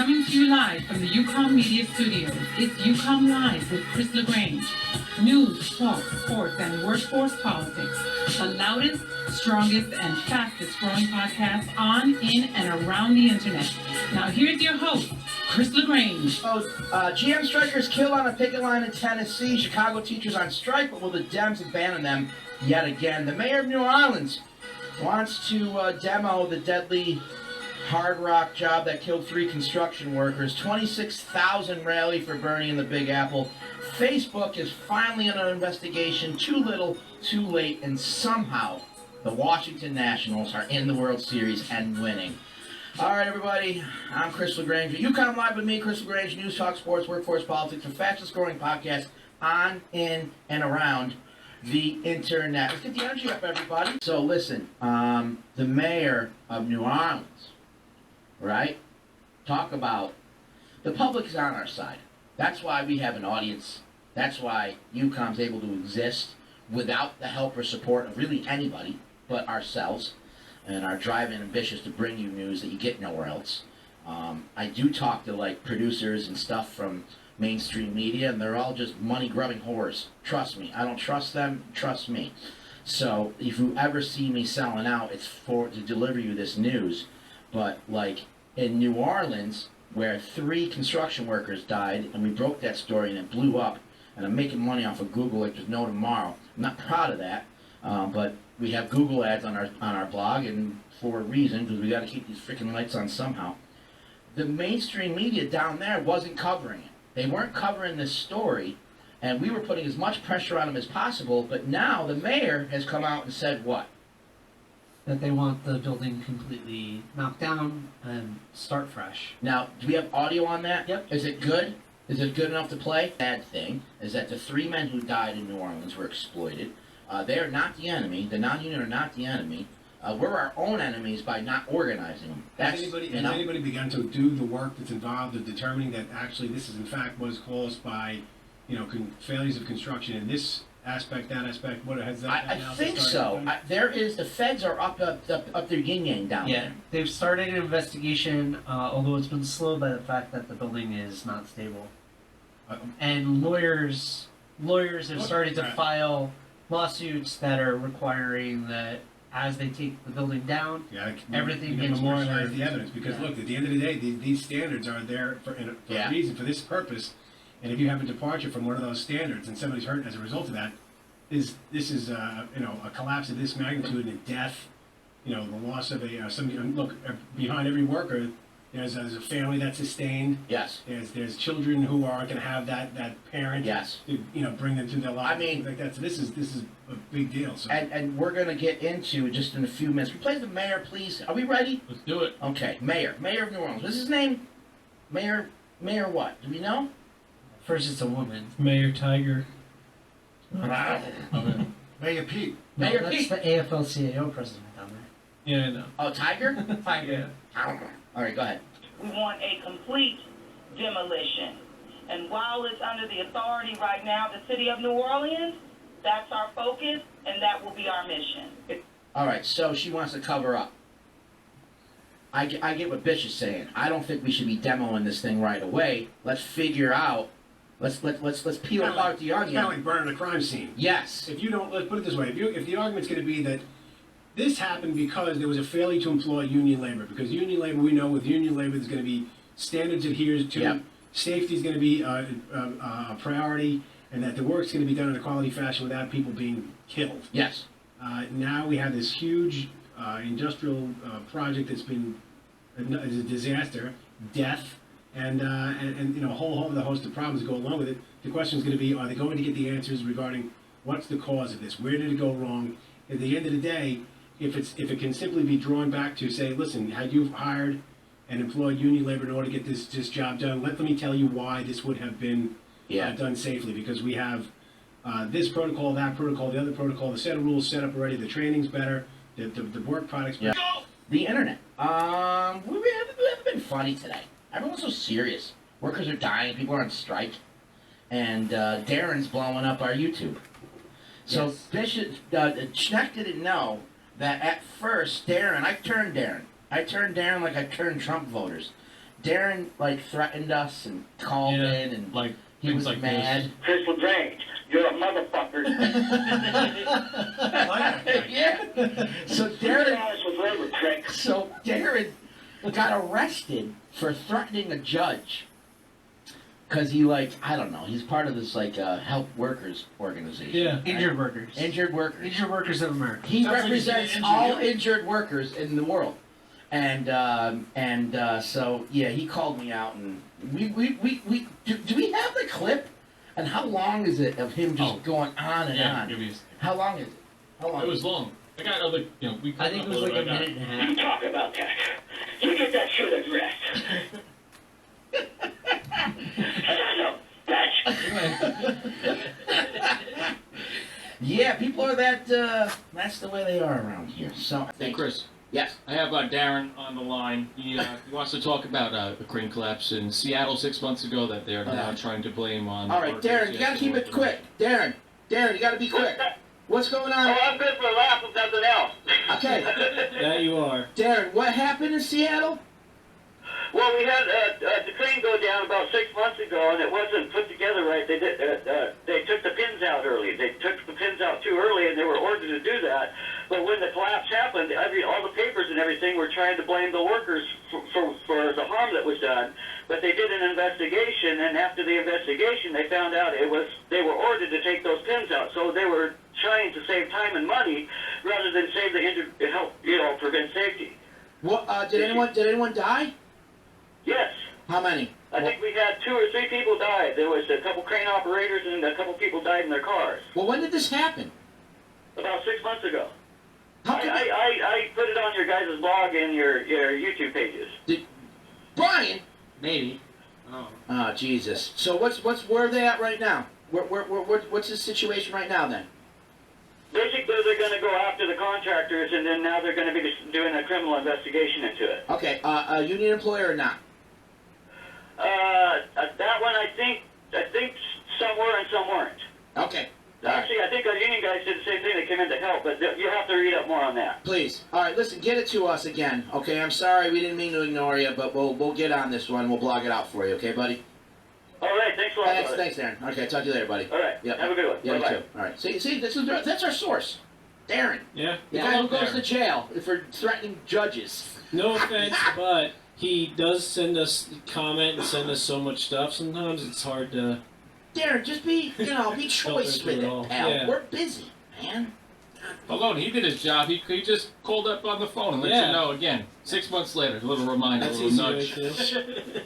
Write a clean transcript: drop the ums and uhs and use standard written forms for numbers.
Coming to you live from the UCOMM Media Studios, it's UCOMM Live with Chris LaGrange. News, talk, sports, and workforce politics. The loudest, strongest, and fastest growing podcast on, in, and around the internet. Now here's your host, Chris LaGrange. GM strikers killed on a picket line in Tennessee. Chicago teachers on strike, but will the Dems abandon them yet again? The mayor of New Orleans wants to demo the deadly Hard Rock job that killed 3 construction workers. 26,000 rally for Bernie in the Big Apple. Facebook is finally under investigation. Too little, too late, and somehow the Washington Nationals are in the World Series and winning. All right, everybody. I'm Chris LaGrange. UCOMM Live with me, Chris LaGrange. News, talk, sports, workforce, politics, the fastest growing podcast on, in, and around the internet. Let's get the energy up, everybody. So listen, the mayor of New Orleans, right? Talk about the public is on our side. That's why we have an audience. That's why UCOMM's able to exist without the help or support of really anybody but ourselves and our drive and ambitious to bring you news that you get nowhere else. I do talk to like producers and stuff from mainstream media, and they're all just money-grubbing whores. Trust me. I don't trust them. Trust me. So if you ever see me selling out, it's to deliver you this news. But like in New Orleans, where 3 construction workers died, and we broke that story and it blew up, and I'm making money off of Google like there's no tomorrow. I'm not proud of that, but we have Google ads on our blog, and for a reason, because we got to keep these freaking lights on somehow. The mainstream media down there wasn't covering it. They weren't covering this story, and we were putting as much pressure on them as possible. But now the mayor has come out and said what? That they want the building completely knocked down and start fresh. Now, do we have audio on that? Yep. Is it good? Is it good enough to play? Bad thing is that the 3 men who died in New Orleans were exploited. They are not the enemy. The non-union are not the enemy. We're our own enemies by not organizing them. Has anybody begun to do the work that's involved in determining that actually this is in fact was caused by, failures of construction in this aspect, that aspect? What has that? I think so. The feds are up their yin-yang down there. They've started an investigation, although it's been slowed by the fact that the building is not stable. And lawyers have started to file lawsuits that are requiring that as they take the building down, everything gets more the evidence. Because look, at the end of the day, these standards are there for a reason, for this purpose. And if you have a departure from one of those standards and somebody's hurt as a result of that, this is a collapse of this magnitude and a death, the loss of behind every worker, there's a family that's sustained. Yes. There's children who aren't going to have that parent. Yes. To, bring them to their lives. I mean, like that. So this is a big deal. So. And we're going to get into just in a few minutes. Can we play the mayor, please? Are we ready? Let's do it. Okay, mayor of New Orleans. What's his name? Mayor what? Do we know? First, it's a woman. Mayor Tiger. Okay. Mayor Pete. No, Mayor that's Pete. the AFL-CIO president down there. Yeah, I know. Oh, Tiger? Tiger. All right, go ahead. We want a complete demolition. And while it's under the authority right now of the city of New Orleans, that's our focus, and that will be our mission. All right, so she wants to cover up. I get what Bish is saying. I don't think we should be demoing this thing right away. Let's figure out. Let's peel apart the onion. It's kind of like burning a crime scene. Yes. If you don't, let's put it this way: if the argument's going to be that this happened because there was a failure to employ union labor, because union labor, we know with union labor there's going to be standards adhered to, Yep. Safety is going to be a priority, and that the work's going to be done in a quality fashion without people being killed. Yes. Now we have this huge industrial project that's been a disaster, death, and a whole host of problems that go along with it. The question is going to be: are they going to get the answers regarding what's the cause of this? Where did it go wrong? At the end of the day, if it can simply be drawn back to say, listen, had you hired and employed union labor in order to get this job done, let me tell you why this would have been done safely. Because we have this protocol, that protocol, the other protocol, the set of rules set up already. The training's better. The work product's better. Yeah. The internet. We haven't been funny today. Everyone's so serious. Workers are dying. People are on strike. And Darren's blowing up our YouTube. So Schneck didn't know that at first I turned Darren like I turned Trump voters. Darren like threatened us and called in and like he things was like mad. Chris LaGrange, you're a motherfucker. Yeah. So Darren got arrested for threatening a judge. Cause he I don't know, he's part of this help workers organization. Yeah. right? Injured workers. Injured workers. Injured workers of America. He Sounds like he's represents an all engineer. injured workers in the world. So yeah, he called me out and do we have the clip? And how long is it of him just going on and Yeah, on? it How long is it? How long? was long. I got other, we. I think it was like a minute and a half. You talk about that. You get that shit addressed. Son of a bitch. Yeah, people are that's the way they are around here. So Hey, Chris, yes. I have Darren on the line. He wants to talk about the crane collapse in Seattle 6 months ago that they're now trying to blame on. All right, Darren, you gotta keep it quick. Darren, you gotta be quick. What's going Oh, on? I'm good for a laugh if nothing else. Okay, That you are. Darren, what happened in Seattle? Well, we had the crane go down about 6 months ago, and it wasn't put together right. They took the pins out early. They took the pins out too early, and they were ordered to do that. But when the collapse happened, all the papers and everything were trying to blame the workers for the harm that was done. But they did an investigation, and after the investigation, they found out they were ordered to take those pins out. So they were trying to save time and money rather than save the injured, help prevent safety. What? Did anyone die? Yes. How many? I think we had 2 or 3 people died. There was a couple crane operators and a couple people died in their cars. Well, when did this happen? About 6 months ago. How come? I put it on your guys' blog and your YouTube pages. Brian. Maybe. Oh. Oh, Jesus. So where are they at right now? What's the situation right now then? Basically, they're going to go after the contractors, and then now they're going to be doing a criminal investigation into it. Okay, a union employer or not? That one, I think some were and some weren't. Okay. All right. Actually, I think our union guys did the same thing. They came in to help, but you'll have to read up more on that. Please. All right, listen, get it to us again. Okay, I'm sorry we didn't mean to ignore you, but we'll get on this one. We'll blog it out for you, okay, buddy? All right, thanks a lot. Thanks, Darren. Okay, talk to you later, buddy. All right, Yep. have a good one. Yeah, you Bye-bye. too. All right. See, that's our source, Darren. Yeah. The guy who goes to jail for threatening judges. No offense, but he does send us comment and send us so much stuff. Sometimes it's hard to. Darren, just be choice through with it it, all. pal. Yeah. We're busy, man. Hold on, he did his job. He just called up on the phone and let Yeah. you know again. 6 months later, a little reminder, That's a little easy nudge. right there.